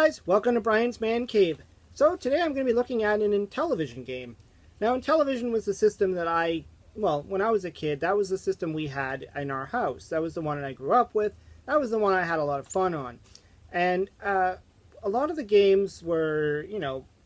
guys, welcome to Brian's Man Cave. So today I'm going to be looking at an Intellivision game. Now Intellivision was the system that when I was a kid, that was the system we had in our house. That was the one that I grew up with. That was the one I had a lot of fun on. And a lot of the games were,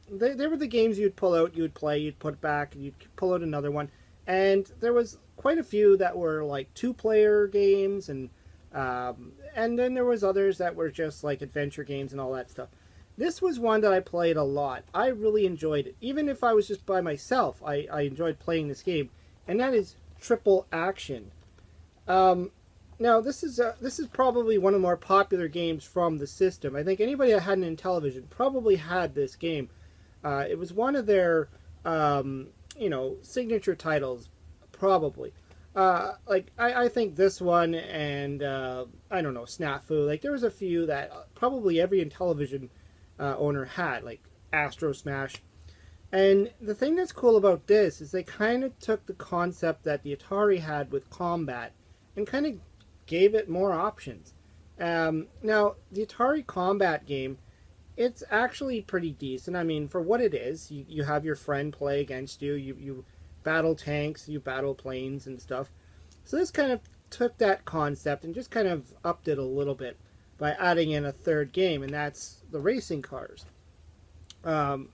they were the games you'd pull out, you'd play, you'd put it back, and you'd pull out another one. And there was quite a few that were like two-player games, and then there was others that were just like adventure games and all that stuff. This was one that I played a lot. I really enjoyed it. Even if I was just by myself, I enjoyed playing this game. And that is Triple Action. Now, this is probably one of the more popular games from the system. I think anybody that had an Intellivision probably had this game. It was one of their, signature titles, probably. I think this one and, I don't know, Snafu. Like, there was a few that probably every Intellivision owner had, like Astro Smash. And the thing that's cool about this is they kind of took the concept that the Atari had with combat and kind of gave it more options. Now, the Atari combat game, it's actually pretty decent. I mean, for what it is, you have your friend play against you. You battle tanks, you battle planes and stuff. So this kind of took that concept and just kind of upped it a little bit by adding in a third game, and that's the racing cars. Even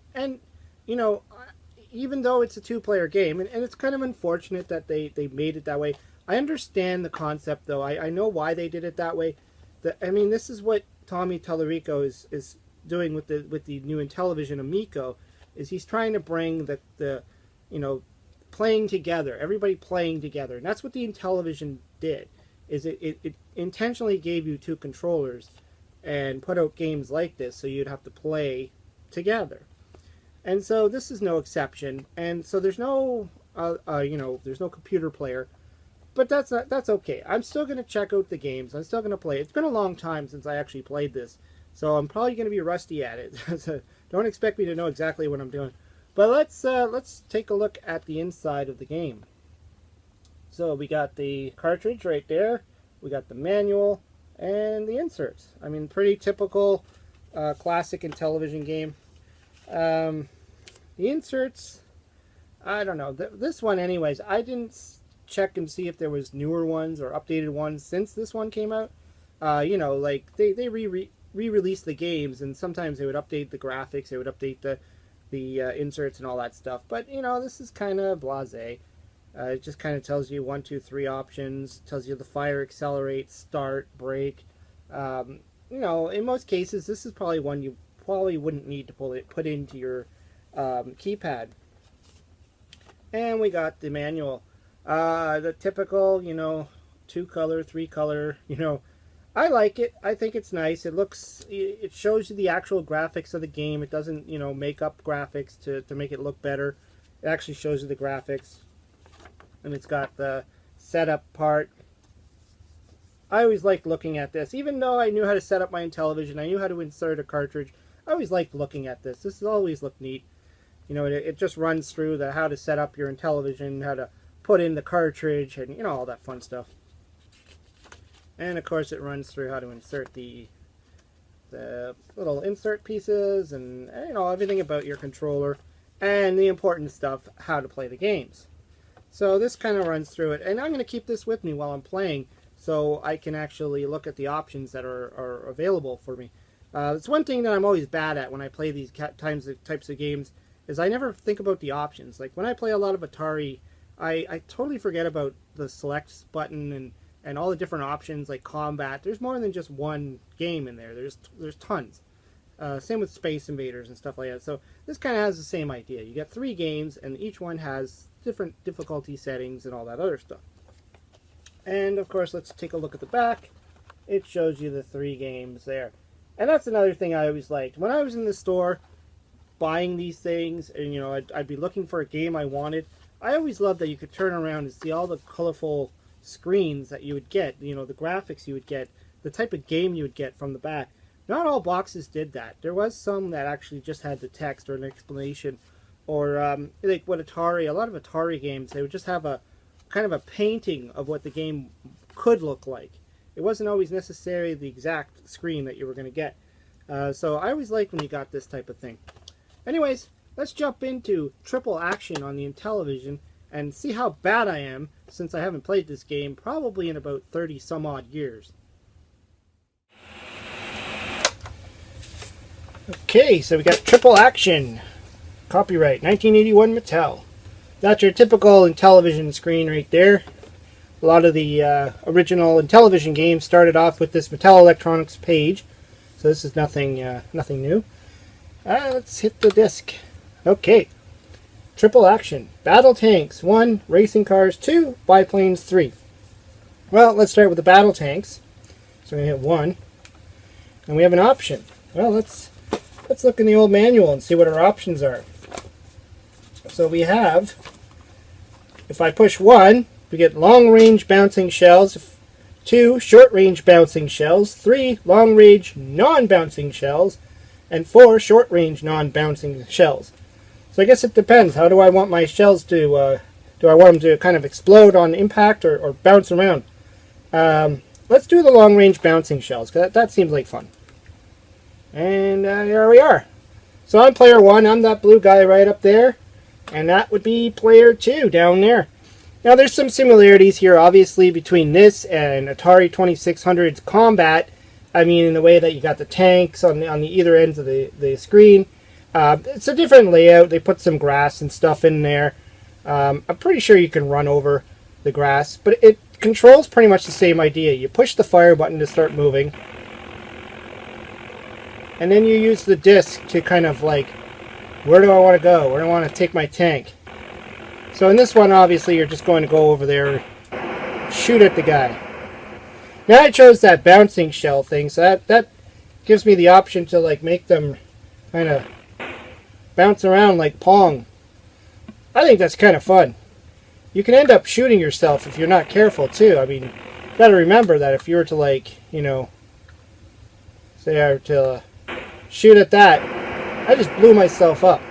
though it's a two-player game, and it's kind of unfortunate that they made it that way. I understand the concept, though. I know why they did it that way. This is what Tommy Tallarico is doing with the new Intellivision Amico, is he's trying to bring the playing together, everybody playing together. And that's what the Intellivision did, is it intentionally gave you two controllers and put out games like this so you'd have to play together. And so this is no exception. And so there's no, there's no computer player, but that's okay. I'm still going to check out the games. I'm still going to play. It's been a long time since I actually played this, so I'm probably going to be rusty at it. So don't expect me to know exactly what I'm doing. But let's take a look at the inside of the game. So we got the cartridge right there. We got the manual and the inserts. I mean, pretty typical classic Intellivision game. The inserts, I don't know. This one, anyways, I didn't check and see if there was newer ones or updated ones since this one came out. Like they re-released the games, and sometimes they would update the graphics, they would update the inserts and all that stuff. But this is kind of blasé. It just kind of tells you 1, 2, 3 options. Tells you the fire, accelerate, start, brake. In most cases, this is probably one you probably wouldn't need to put into your keypad. And we got the manual, the typical 2-color, 3-color. I like it. I think it's nice. It shows you the actual graphics of the game. It doesn't make up graphics to make it look better. It actually shows you the graphics. And it's got the setup part. I always liked looking at this. Even though I knew how to set up my Intellivision, I knew how to insert a cartridge, I always liked looking at this. This has always looked neat. It just runs through how to set up your Intellivision, how to put in the cartridge, and all that fun stuff. And of course it runs through how to insert the little insert pieces and everything about your controller, and the important stuff, how to play the games. So this kind of runs through it, and I'm going to keep this with me while I'm playing so I can actually look at the options that are available for me. It's one thing that I'm always bad at when I play these types of games, is I never think about the options. Like when I play a lot of Atari, I totally forget about the select button and all the different options like combat. There's more than just one game in there. There's tons. Same with Space Invaders and stuff like that. So this kind of has the same idea. You get 3 games, and each one has different difficulty settings and all that other stuff. And of course, let's take a look at the back. It shows you the 3 games there. And that's another thing I always liked. When I was in the store buying these things, and I'd be looking for a game I wanted, I always loved that you could turn around and see all the colorful screens that you would get, the graphics you would get, the type of game you would get from the back. Not all boxes did that. There was some that actually just had the text or an explanation, or like what a lot of Atari games, they would just have a kind of a painting of what the game could look like. It wasn't always necessarily the exact screen that you were going to get. So I always like when you got this type of thing. Anyways, let's jump into Triple Action on the Intellivision and see how bad I am, since I haven't played this game probably in about 30 some odd years. Okay, so we got Triple Action. Copyright 1981 Mattel. That's your typical Intellivision screen right there. A lot of the original Intellivision games started off with this Mattel Electronics page. So this is nothing new. Let's hit the disc. Okay. Triple Action. Battle Tanks 1, Racing Cars 2, Biplanes 3. Well, let's start with the Battle Tanks. So we're going to hit 1. And we have an option. Well, let's look in the old manual and see what our options are. So we have, if I push 1, we get long-range bouncing shells, 2 short-range bouncing shells, 3 long-range non-bouncing shells, and 4 short-range non-bouncing shells. So I guess it depends. How do I want my shells to, do I want them to kind of explode on impact or bounce around? Let's do the long-range bouncing shells, because that seems like fun. And here we are. So I'm player 1. I'm that blue guy right up there. And that would be player 2 down there. Now there's some similarities here, obviously, between this and Atari 2600's Combat. I mean, in the way that you got the tanks on the either ends of the screen. It's a different layout. They put some grass and stuff in there. I'm pretty sure you can run over the grass. But it controls pretty much the same idea. You push the fire button to start moving. And then you use the disc to kind of like, where do I want to go? Where do I want to take my tank? So in this one, obviously, you're just going to go over there, shoot at the guy. Now I chose that bouncing shell thing, so that gives me the option to like make them kind of bounce around like Pong. I think that's kind of fun. You can end up shooting yourself if you're not careful too. I mean, you got to remember that if you were to like, you know, say I were to shoot at that, I just blew myself up.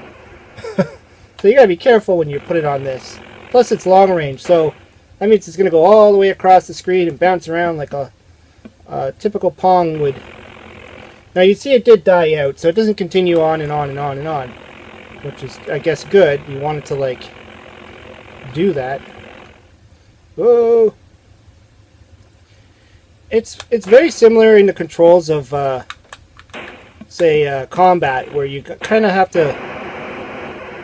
So you gotta be careful when you put it on this. Plus it's long range, so that means it's gonna go all the way across the screen and bounce around like a typical Pong would. Now you see it did die out, so it doesn't continue on and on and on and on, which is, I guess, good. You want it to like do that. Whoa! It's very similar in the controls of say Combat, where you kind of have to,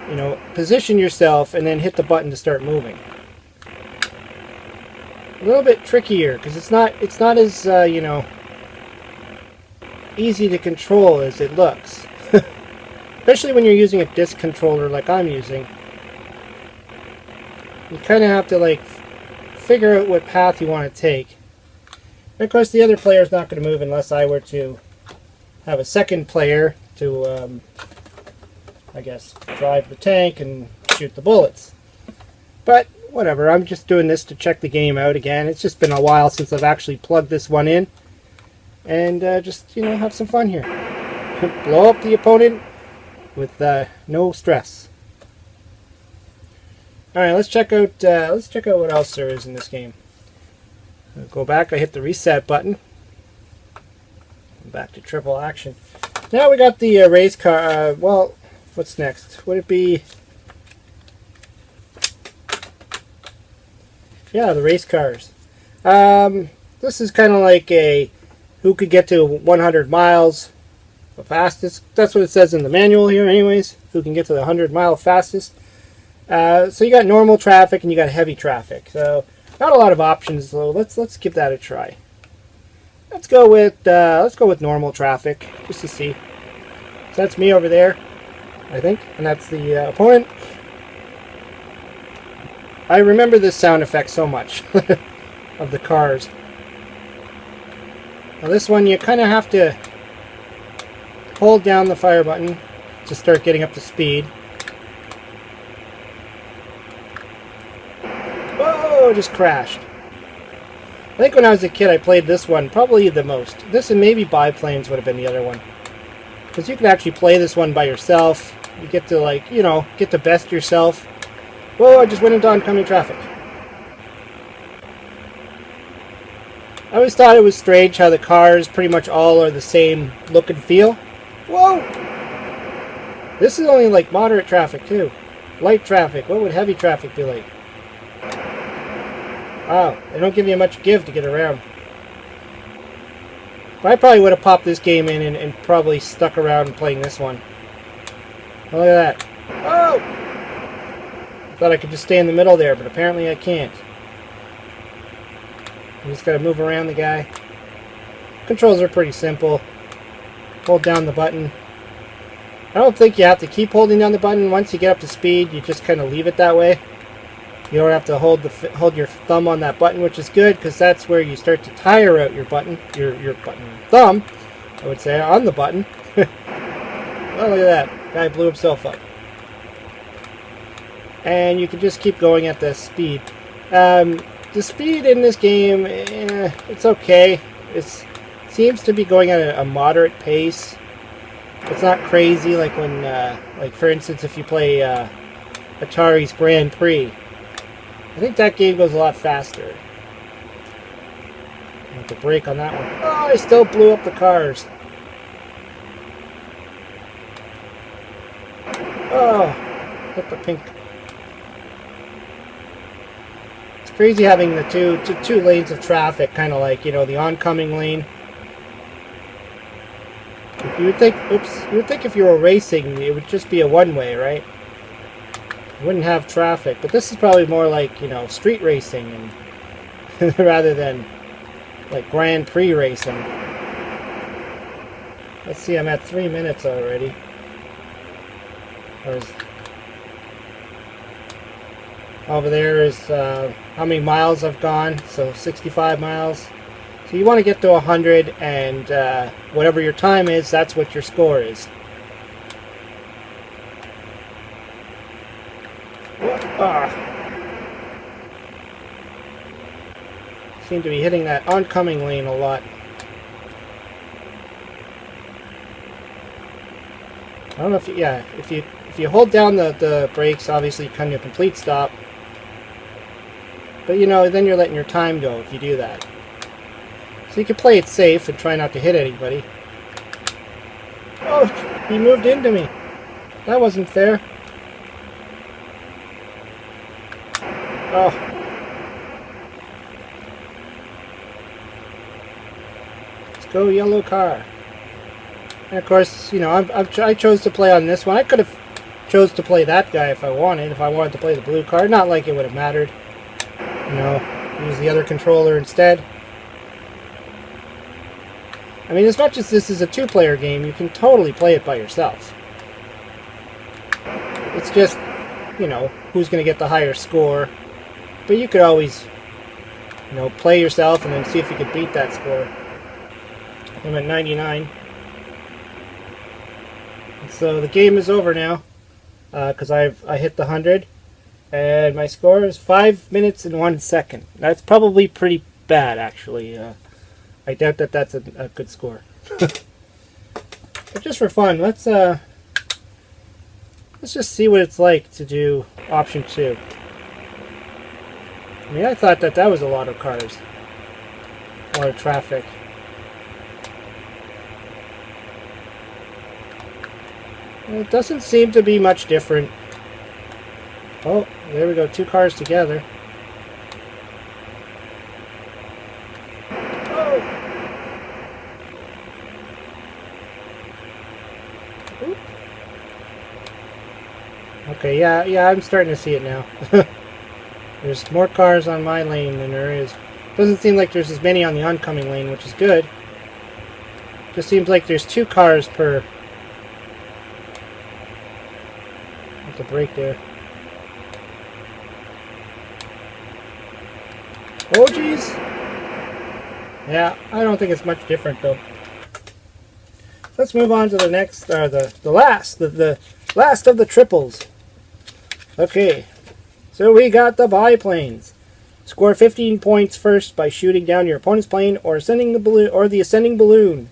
you know, position yourself and then hit the button to start moving. A little bit trickier because it's not as you know, easy to control as it looks. Especially when you're using a disc controller like I'm using. You kind of have to like figure out what path you want to take. And of course the other player is not going to move unless I were to have a second player to I guess drive the tank and shoot the bullets. But whatever, I'm just doing this to check the game out again. It's just been a while since I've actually plugged this one in. And just, you know, have some fun here. Blow up the opponent with no stress. Alright, let's check out what else there is in this game. I'll go back, I hit the reset button. Back to Triple Action. Now we got the race car, well, what's next? Would it be... yeah, the race cars. This is kind of like a who could get to 100 miles the fastest. That's what it says in the manual here anyways. Who can get to the 100-mile fastest. So you got normal traffic and you got heavy traffic. So not a lot of options, so let's give that a try. Let's go with normal traffic just to see. So that's me over there, I think, and that's the opponent. I remember this sound effect so much of the cars. Now this one you kind of have to hold down the fire button to start getting up to speed. Whoa, just crashed. I think when I was a kid I played this one probably the most. This and maybe Biplanes would have been the other one. Because you can actually play this one by yourself. You get to, like, you know, get to best yourself. Whoa, I just went into oncoming traffic. I always thought it was strange how the cars pretty much all are the same look and feel. Whoa! This is only like moderate traffic too. Light traffic. What would heavy traffic be like? Wow, they don't give you much give to get around. But I probably would have popped this game in and probably stuck around playing this one. Look at that. Oh! I thought I could just stay in the middle there, but apparently I can't. You just gotta move around the guy. Controls are pretty simple. Hold down the button. I don't think you have to keep holding down the button. Once you get up to speed, you just kind of leave it that way. You don't have to hold your thumb on that button, which is good because that's where you start to tire out your button, your thumb, I would say, on the button. Oh, look at that. Guy blew himself up. And you can just keep going at the speed. The speed in this game, it's okay. It seems to be going at a moderate pace. It's not crazy like when, like for instance, if you play Atari's Grand Prix. I think that game goes a lot faster. I have to brake on that one. Oh, I still blew up the cars. Oh, hit the pink. It's crazy having the two lanes of traffic, kind of like, you know, the oncoming lane. You would think, oops, you would think if you were racing, it would just be a one-way, right? You wouldn't have traffic, but this is probably more like, you know, street racing, and rather than like Grand Prix racing. Let's see, I'm at 3 minutes already. Over there is how many miles I've gone, so 65 miles. So you want to get to 100, and whatever your time is, that's what your score is. Seem to be hitting that oncoming lane a lot. I don't know if if you hold down the brakes, obviously you come to a complete stop. But you know, then you're letting your time go if you do that. So you can play it safe and try not to hit anybody. Oh, he moved into me. That wasn't fair. Oh. Let's go, yellow car. And of course, you know, I chose to play on this one. I could have chose to play that guy if I wanted. If I wanted to play the blue car, not like it would have mattered. You know, use the other controller instead. I mean, as much as this is a two-player game, you can totally play it by yourself. It's just, you know, who's going to get the higher score. But you could always, you know, play yourself and then see if you could beat that score. I'm at 99. So the game is over now, because I hit the 100. And my score is 5 minutes and 1 second. That's probably pretty bad, actually. I doubt that that's a good score. But just for fun, let's just see what it's like to do option 2. I mean, I thought that was a lot of cars, a lot of traffic. It doesn't seem to be much different. Oh, there we go, 2 cars together. Okay, yeah, I'm starting to see it now. There's more cars on my lane than there is. Doesn't seem like there's as many on the oncoming lane, which is good. Just seems like there's 2 cars per... Have to brake there. Oh, jeez! Yeah, I don't think it's much different, though. Let's move on to the next, the last of the triples. Okay, so we got the biplanes. Score 15 points first by shooting down your opponent's plane or ascending the ascending balloon,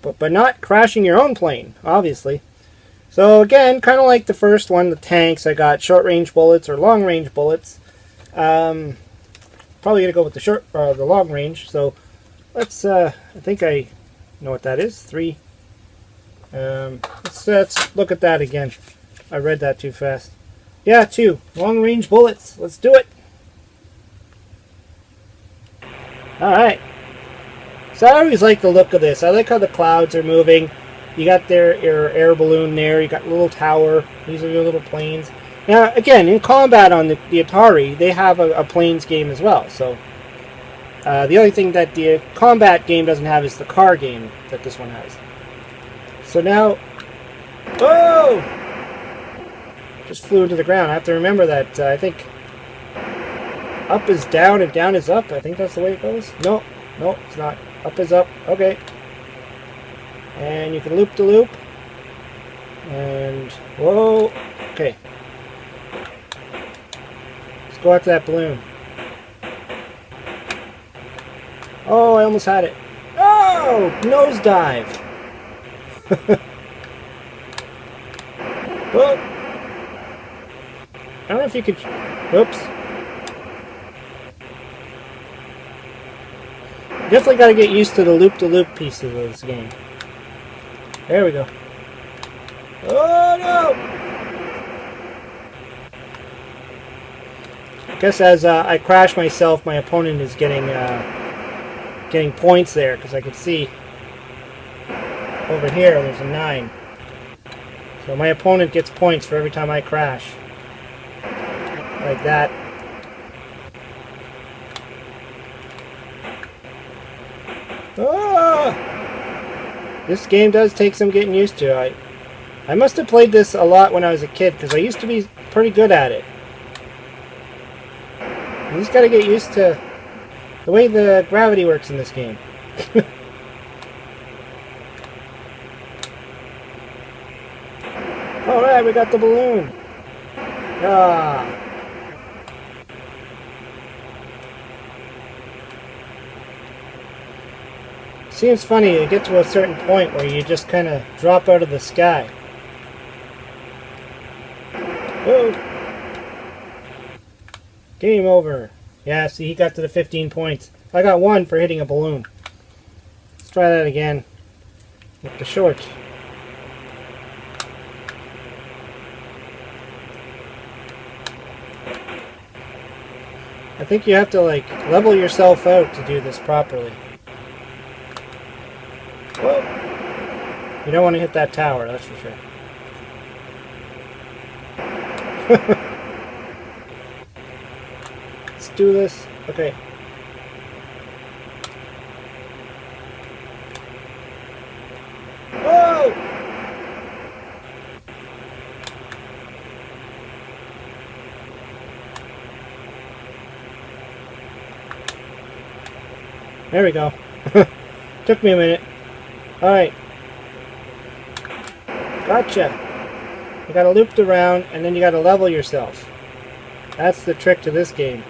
but not crashing your own plane, obviously. So again, kind of like the first one, the tanks. I got short-range bullets or long-range bullets. Probably gonna go with the long range. So let's, I think I know what that is. 3. Let's look at that again. I read that too fast. Yeah, 2. Long-range bullets. Let's do it. Alright. So I always like the look of this. I like how the clouds are moving. You got your air balloon there. You got a little tower. These are your little planes. Now, again, in combat on the Atari, they have a planes game as well. So the only thing that the combat game doesn't have is the car game that this one has. So now... Whoa! Just flew into the ground. I have to remember that. I think up is down and down is up. I think that's the way it goes. No, it's not. Up is up. Okay. And you can loop the loop. And whoa. Okay. Let's go after that balloon. Oh, I almost had it. Oh, nosedive. Whoa. I don't know if you could... Whoops. Definitely got to get used to the loop-to-loop piece of this game. There we go. Oh, no! I guess as I crash myself, my opponent is getting points there, because I can see over here there's a 9. So my opponent gets points for every time I crash. Like that. Ah! This game does take some getting used to. I must have played this a lot when I was a kid, because I used to be pretty good at it. You just gotta get used to the way the gravity works in this game. Alright, we got the balloon. Ah. Seems funny, you get to a certain point where you just kind of drop out of the sky. Whoa! Game over. Yeah, see, he got to the 15 points. I got 1 for hitting a balloon. Let's try that again. With the shorts. I think you have to, like, level yourself out to do this properly. Whoa. You don't want to hit that tower, that's for sure. Let's do this. Okay. Whoa! There we go. Took me a minute. Alright. Gotcha. You gotta loop around, and then you gotta level yourself. That's the trick to this game.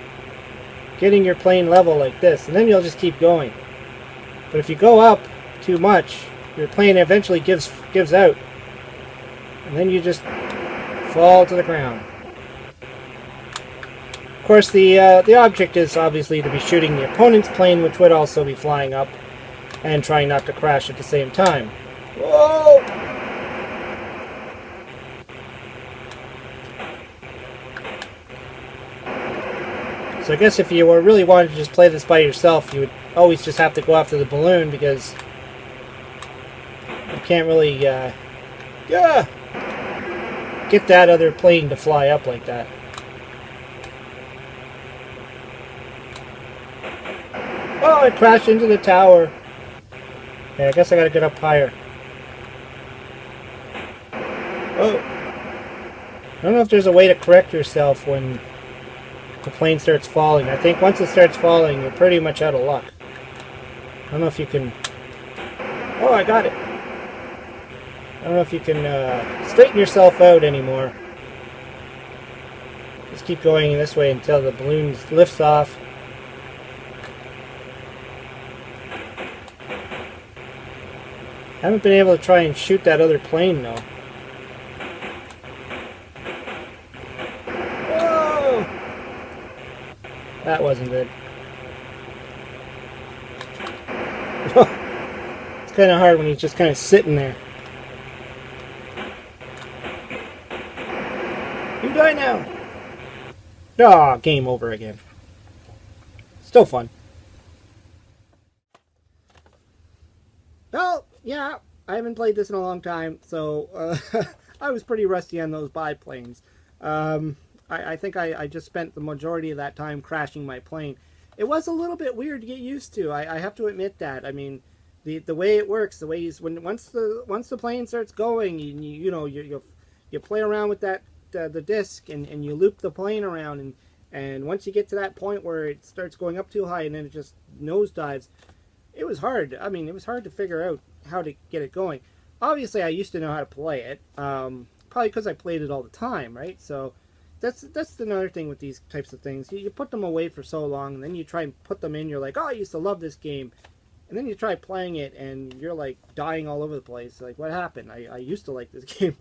Getting your plane level like this, and then you'll just keep going. But if you go up too much, your plane eventually gives out. And then you just fall to the ground. Of course, the object is obviously to be shooting the opponent's plane, which would also be flying up, and trying not to crash at the same time. Whoa! So I guess if you were really wanted to just play this by yourself, you would always just have to go after the balloon, because you can't really get that other plane to fly up like that. Oh, I crashed into the tower. Okay, I guess I gotta get up higher. Oh. I don't know if there's a way to correct yourself when the plane starts falling. I think once it starts falling, you're pretty much out of luck. I don't know if you can... Oh, I got it. I don't know if you can straighten yourself out anymore. Just keep going this way until the balloon lifts off. I haven't been able to try and shoot that other plane, though. Whoa! That wasn't good. It's kind of hard when he's just kind of sitting there. You die now. Ah, game over again. Still fun. Well, yeah, I haven't played this in a long time, so I was pretty rusty on those biplanes. I think I just spent the majority of that time crashing my plane. It was a little bit weird to get used to. I have to admit that. I mean, the way it works, the way once the plane starts going, you play around with that the disc and you loop the plane around and once you get to that point where it starts going up too high and then it just nosedives, it was hard. I mean, it was hard to figure out how to get it going. Obviously, I used to know how to play it, probably because I played it all the time, right? So that's another thing with these types of things. You put them away for so long, and then you try and put them in. You're like, oh, I used to love this game, and then you try playing it, and you're like dying all over the place. Like, what happened? I used to like this game.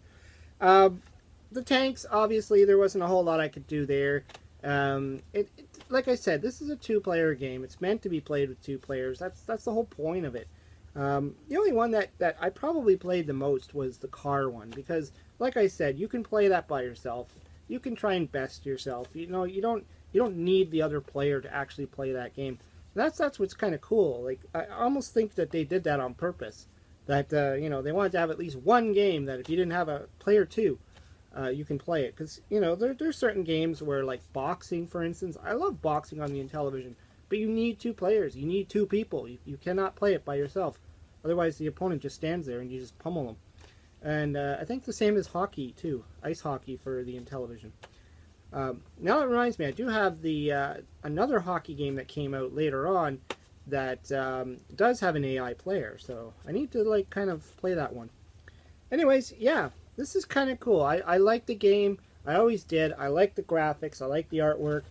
The tanks, obviously, there wasn't a whole lot I could do there. Like I said, this is a two-player game. It's meant to be played with two players. That's the whole point of it. The only one that I probably played the most was the car one because, like I said, you can play that by yourself. You can try and best yourself. You don't need the other player to actually play that game. That's what's kind of cool. Like I almost think that they did that on purpose. That they wanted to have at least one game that if you didn't have a player two, you can play it because there's certain games where like boxing, for instance. I love boxing on the Intellivision, but you need two players. You need two people. You cannot play it by yourself, otherwise the opponent just stands there and you just pummel them. And I think the same as hockey too, ice hockey for the Intellivision. Now it reminds me, I do have the another hockey game that came out later on that does have an AI player, so I need to like kind of play that one. Anyways, yeah. This is kind of cool. I like the game. I always did. I like the graphics. I like the artwork.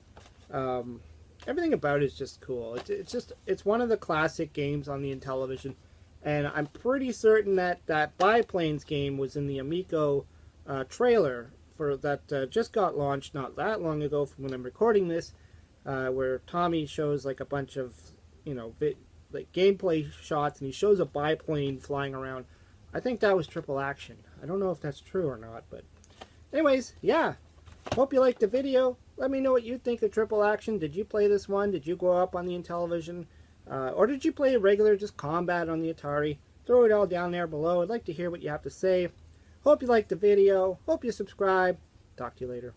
Everything about it is just cool. It's one of the classic games on the Intellivision, and I'm pretty certain that that Biplanes game was in the Amico trailer for that just got launched not that long ago from when I'm recording this, where Tommy shows like a bunch of like gameplay shots, and he shows a biplane flying around. I think that was Triple Action. I don't know if that's true or not, but anyways, yeah. Hope you liked the video. Let me know what you think of Triple Action. Did you play this one? Did you grow up on the Intellivision? Or did you play regular just combat on the Atari? Throw it all down there below. I'd like to hear what you have to say. Hope you liked the video. Hope you subscribe. Talk to you later.